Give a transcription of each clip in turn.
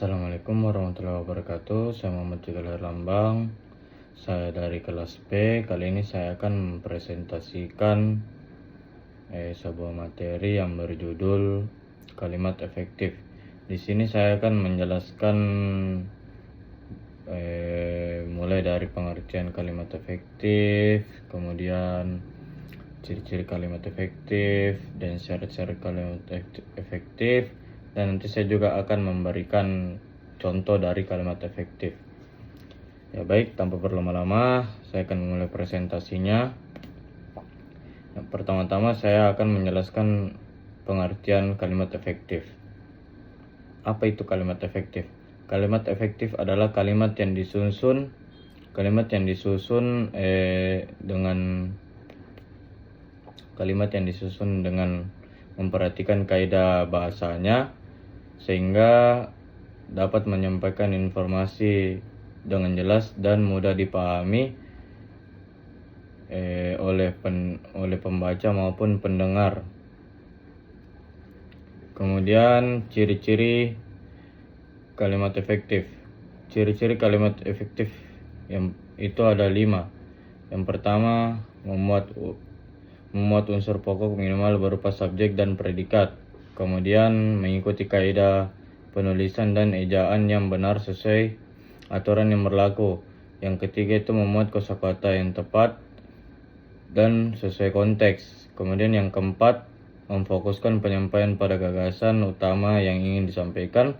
Assalamualaikum warahmatullahi wabarakatuh. Saya Muhammad Jigala Lambang. Saya dari kelas B. Kali ini saya akan mempresentasikan sebuah materi yang berjudul kalimat efektif. Di sini saya akan menjelaskan mulai dari pengertian kalimat efektif, kemudian ciri-ciri kalimat efektif dan syarat-syarat kalimat efektif. Dan nanti saya juga akan memberikan contoh dari kalimat efektif. Ya baik, tanpa berlama-lama, saya akan memulai presentasinya. Yang pertama-tama saya akan menjelaskan pengertian kalimat efektif. Apa itu kalimat efektif? Kalimat efektif adalah kalimat yang disusun dengan memperhatikan kaidah bahasanya, sehingga dapat menyampaikan informasi dengan jelas dan mudah dipahami oleh pembaca maupun pendengar. Kemudian ciri-ciri kalimat efektif. Ciri-ciri kalimat efektif yang itu ada 5. Yang pertama, memuat unsur pokok minimal berupa subjek dan predikat. Kemudian mengikuti kaidah penulisan dan ejaan yang benar sesuai aturan yang berlaku. Yang ketiga itu memuat kosakata yang tepat dan sesuai konteks. Kemudian yang keempat, memfokuskan penyampaian pada gagasan utama yang ingin disampaikan.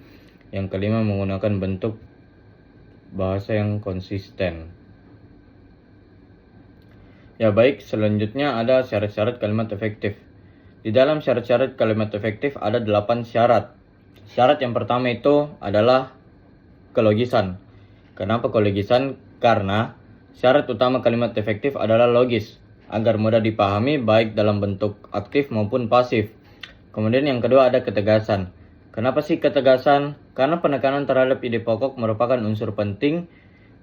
Yang kelima, menggunakan bentuk bahasa yang konsisten. Ya baik, selanjutnya ada syarat-syarat kalimat efektif. Di dalam syarat-syarat kalimat efektif ada 8 syarat. Syarat yang pertama itu adalah kelogisan. Kenapa kelogisan? Karena syarat utama kalimat efektif adalah logis, agar mudah dipahami baik dalam bentuk aktif maupun pasif. Kemudian yang kedua ada ketegasan. Kenapa sih ketegasan? Karena penekanan terhadap ide pokok merupakan unsur penting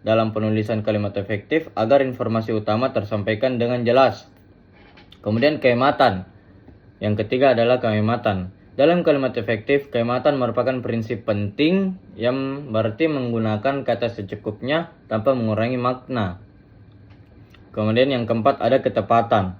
dalam penulisan kalimat efektif agar informasi utama tersampaikan dengan jelas. Kemudian kehematan. Yang ketiga adalah kehematan. Dalam kalimat efektif, kehematan merupakan prinsip penting yang berarti menggunakan kata secukupnya tanpa mengurangi makna. Kemudian yang keempat ada ketepatan.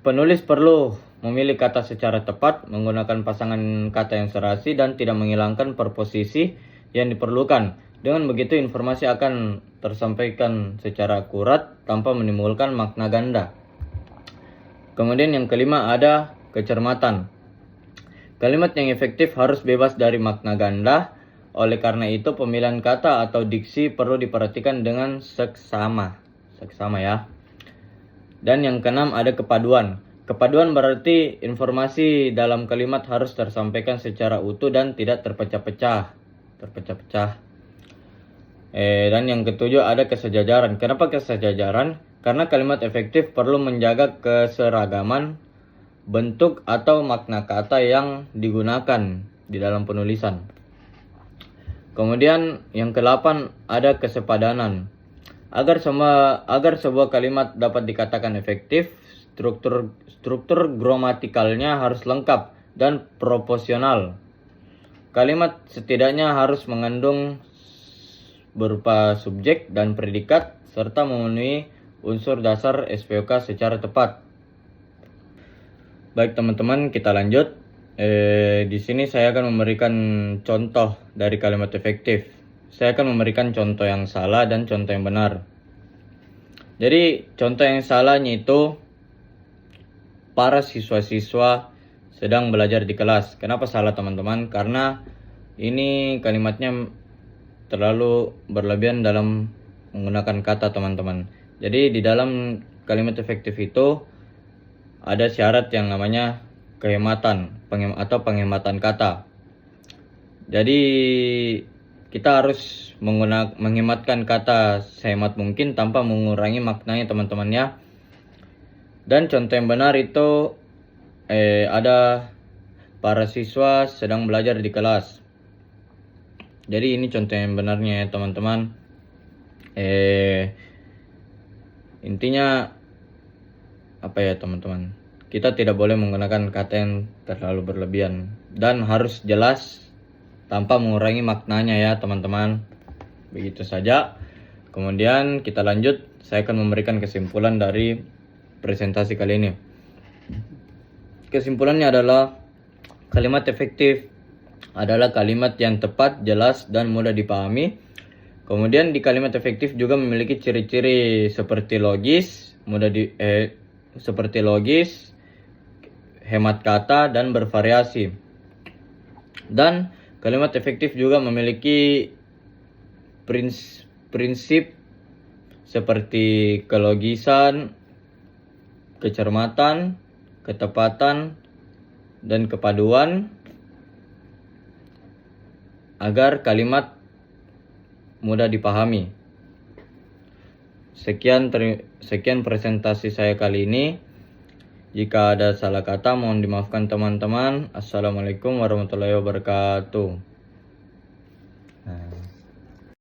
Penulis perlu memilih kata secara tepat, menggunakan pasangan kata yang serasi dan tidak menghilangkan preposisi yang diperlukan. Dengan begitu informasi akan tersampaikan secara akurat tanpa menimbulkan makna ganda. Kemudian yang kelima ada kecermatan. Kalimat yang efektif harus bebas dari makna ganda. Oleh karena itu pemilihan kata atau diksi perlu diperhatikan dengan seksama ya. Dan yang keenam ada kepaduan. Kepaduan berarti informasi dalam kalimat harus tersampaikan secara utuh dan tidak terpecah-pecah. Dan yang ketujuh ada kesejajaran. Kenapa kesejajaran? Karena kalimat efektif perlu menjaga keseragaman bentuk atau makna kata yang digunakan di dalam penulisan. Kemudian yang ke-8 ada kesepadanan. Agar sebuah kalimat dapat dikatakan efektif, struktur gramatikalnya harus lengkap dan proporsional. Kalimat setidaknya harus mengandung berupa subjek dan predikat serta memenuhi unsur dasar SPOK secara tepat. Baik teman-teman, kita lanjut. Di sini saya akan memberikan contoh dari kalimat efektif. Saya akan memberikan contoh yang salah dan contoh yang benar. Jadi contoh yang salahnya itu para siswa-siswa sedang belajar di kelas. Kenapa salah teman-teman? Karena ini kalimatnya terlalu berlebihan dalam menggunakan kata teman-teman. Jadi di dalam kalimat efektif itu ada syarat yang namanya kehematan atau penghematan kata. Jadi kita harus menghematkan kata sehemat mungkin tanpa mengurangi maknanya teman-teman ya. Dan contoh yang benar itu ada para siswa sedang belajar di kelas. Jadi ini contoh yang benarnya ya teman-teman. Intinya apa ya teman-teman, kita tidak boleh menggunakan kata yang terlalu berlebihan dan harus jelas tanpa mengurangi maknanya ya teman-teman. Begitu saja. Kemudian kita lanjut, saya akan memberikan kesimpulan dari presentasi kali ini. Kesimpulannya adalah kalimat efektif adalah kalimat yang tepat, jelas, dan mudah dipahami. Kemudian di kalimat efektif juga memiliki ciri-ciri seperti logis, hemat kata, dan bervariasi. Dan kalimat efektif juga memiliki prinsip seperti kelogisan, kecermatan, ketepatan, dan kepaduan agar kalimat mudah dipahami. Sekian presentasi saya kali ini. Jika ada salah kata mohon dimaafkan teman-teman. Assalamualaikum warahmatullahi wabarakatuh.